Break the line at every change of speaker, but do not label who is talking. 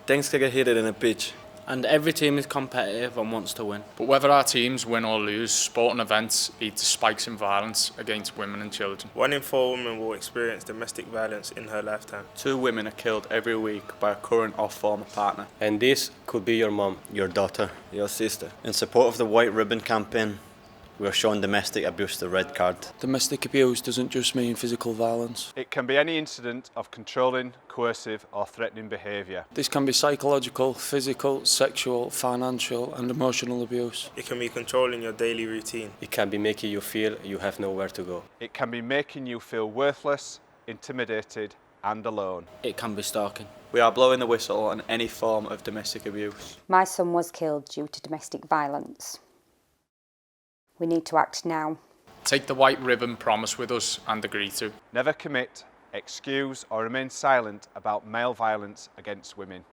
Things can get heated in a pitch.
And every team is competitive and wants to win.
But whether our teams win or lose, sporting events lead to spikes in violence against women and children.
1 in 4 women will experience domestic violence in her lifetime.
2 women are killed every week by a current or former partner.
And this could be your mom,
your daughter,
your sister.
In support of the White Ribbon campaign, we are showing domestic abuse the red card.
Domestic abuse doesn't just mean physical violence.
It can be any incident of controlling, coercive or threatening behaviour.
This can be psychological, physical, sexual, financial and emotional abuse.
It can be controlling your daily routine.
It can be making you feel you have nowhere to go.
It can be making you feel worthless, intimidated and alone.
It can be stalking.
We are blowing the whistle on any form of domestic abuse.
My son was killed due to domestic violence. We need to act now.
Take the white ribbon promise with us and agree to.
Never commit, excuse or remain silent about male violence against women.